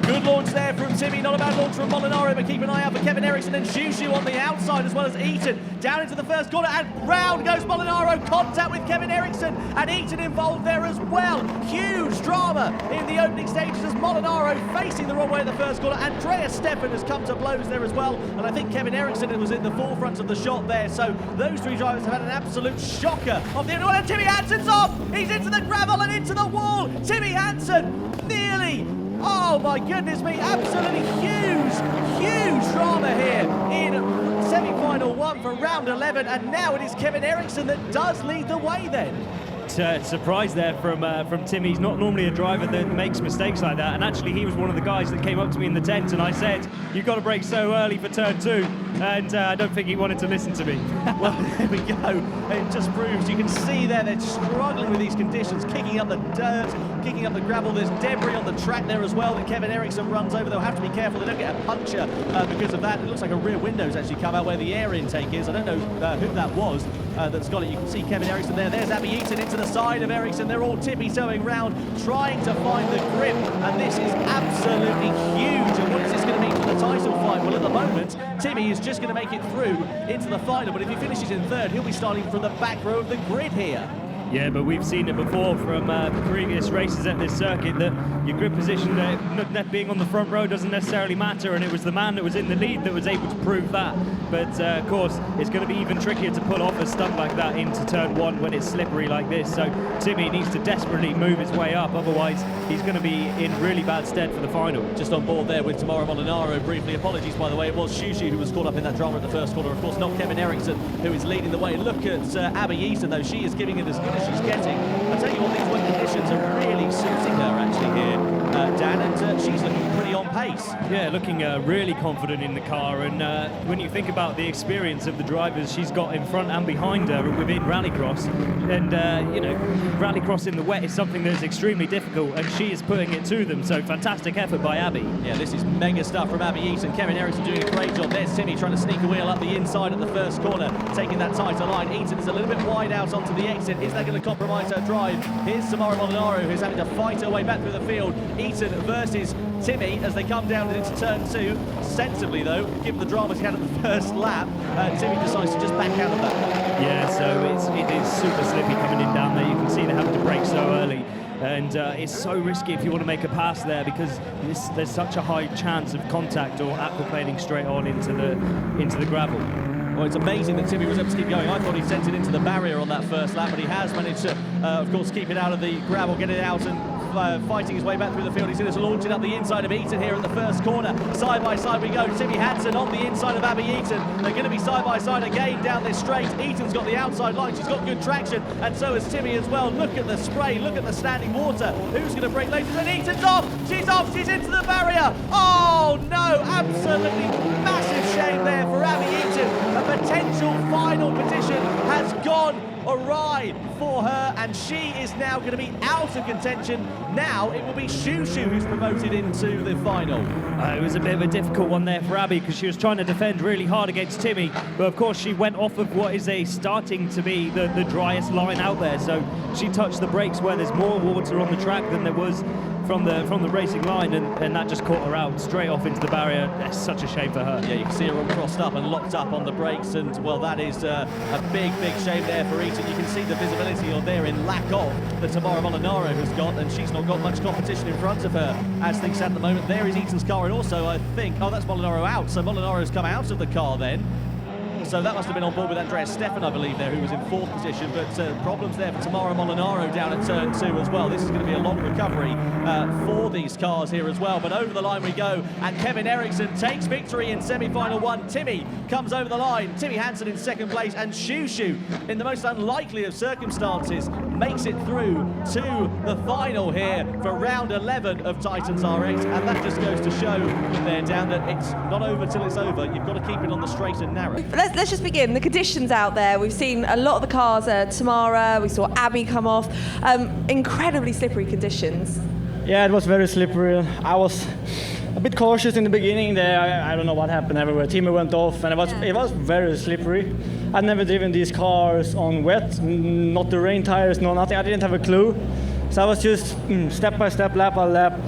Good launch there from Timmy, not a bad launch from Molinaro, but keep an eye out for Kevin Eriksson and Shushu on the outside, as well as Eaton. Down into the first corner, and round goes Molinaro, contact with Kevin Eriksson, and Eaton involved there as well. Huge drama in the opening stages as Molinaro facing the wrong way in the first corner. Andreas Stefan has come to blows there as well, and I think Kevin Eriksson was in the forefront of the shot there, so those three drivers have had an absolute shocker of the end. And Timmy Hansen's off! He's into the gravel and into the wall! Timmy Hansen nearly! Oh my goodness me, absolutely huge drama here in semi-final 1 for round 11, and now it is Kevin Eriksson that does lead the way then. Surprise there from Timmy. He's not normally a driver that makes mistakes like that, and actually he was one of the guys that came up to me in the tent and I said, you've got to brake so early for turn 2, and I don't think he wanted to listen to me. Well, there we go. It just proves, you can see there they're struggling with these conditions, kicking up the dirt, kicking up the gravel. There's debris on the track there as well that Kevin Eriksson runs over. They'll have to be careful they don't get a puncture because of that. It looks like a rear window's actually come out where the air intake is. I don't know who that was that's got it. You can see Kevin Eriksson there. There's Abby Eaton into the side of Eriksson. They're all tippy-toeing round, trying to find the grip, and this is absolutely huge. And what is this going to mean for the title fight? Well, at the moment, Timmy is just going to make it through into the final, but if he finishes in third, he'll be starting from the back row of the grid here. Yeah, but we've seen it before from previous races at this circuit that your grip position being on the front row doesn't necessarily matter, and it was the man that was in the lead that was able to prove that. But of course, it's going to be even trickier to pull off a stunt like that into turn 1 when it's slippery like this. So Timmy needs to desperately move his way up, otherwise he's going to be in really bad stead for the final. Just on board there with Tamara Molinaro, briefly, apologies by the way, it was Shushu who was caught up in that drama at the first corner, of course not Kevin Eriksson who is leading the way. Look at Abby Eaton though, she is giving it as good as she's getting. I tell you what, these wet conditions are really suiting her actually here, Dan, and she's looking pretty on pace. Yeah, looking really confident in the car, and when you think about the experience of the drivers she's got in front and behind her within Rallycross, and you know, Rallycross in the wet is something that is extremely difficult, and she is putting it to them, so fantastic effort by Abby. Yeah, this is mega stuff from Abby Eaton. Kevin Eriksson doing a great job. There's Timmy trying to sneak a wheel up the inside at the first corner, taking that tighter line. Eaton is a little bit wide out onto the exit. Is that going to compromise her drive? Here's Tamara Molinaro, who's having to fight her way back through the field. Eaton versus Timmy as they come down into turn 2. Sensibly though, given the dramas he had at the first lap, Timmy decides to just back out of that. Yeah, so it is super slippy coming in down there. You can see they're having to brake so early, and it's so risky if you want to make a pass there because there's such a high chance of contact or aquaplaning straight on into the gravel. Well, it's amazing that Timmy was able to keep going. I thought he sent it into the barrier on that first lap, but he has managed to, of course, keep it out of the gravel, get it out and fighting his way back through the field. He's going to launch it up the inside of Eaton here at the first corner. Side by side we go. Timmy Hansen on the inside of Abby Eaton. They're going to be side by side again down this straight. Eaton's got the outside line. She's got good traction, and so has Timmy as well. Look at the spray. Look at the standing water. Who's going to break later? And Eaton's off. She's off. She's into the barrier. Oh, no. Absolutely massive shame there for Abby Eaton. A potential final petition has gone awry for her, and she is now going to be out of contention. Now it will be Shushu who's promoted into the final. It was a bit of a difficult one there for Abby because she was trying to defend really hard against Timmy, but of course she went off of what is starting to be the driest line out there, so she touched the brakes where there's more water on the track than there was from the racing line, and that just caught her out straight off into the barrier. That's such a shame for her. Yeah, you can see her all crossed up and locked up on the brakes, and well, that is a big shame there for Eaton. You can see the visibility on there in lack of that Tamara Molinaro has got, and she's not got much competition in front of her as things stand at the moment. There is Eaton's car, and also I think, oh, that's Molinaro out, so Molinaro's come out of the car then. So that must have been on board with Andreas Stefan, I believe, there, who was in 4th position. But problems there for Tamara Molinaro down at turn 2 as well. This is going to be a long recovery for these cars here as well. But over the line we go, and Kevin Eriksson takes victory in semi-final 1. Timmy comes over the line. Timmy Hansen in 2nd place, and Shushu, in the most unlikely of circumstances, makes it through to the final here for round 11 of TitansRX. And that just goes to show there, Dan, that it's not over till it's over. You've got to keep it on the straight and narrow. Let's just begin. The conditions out there. We've seen a lot of the cars. Tamara, we saw Abby come off. Incredibly slippery conditions. Yeah, it was very slippery. I was a bit cautious in the beginning there. I don't know what happened everywhere. Timmy went off, and it was very slippery. I'd never driven these cars on wet, not the rain tires, no nothing. I didn't have a clue. So I was just step by step, lap by lap,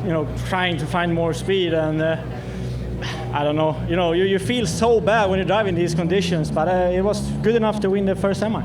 trying to find more speed. And I don't know, you feel so bad when you drive in these conditions, but it was good enough to win the first semi.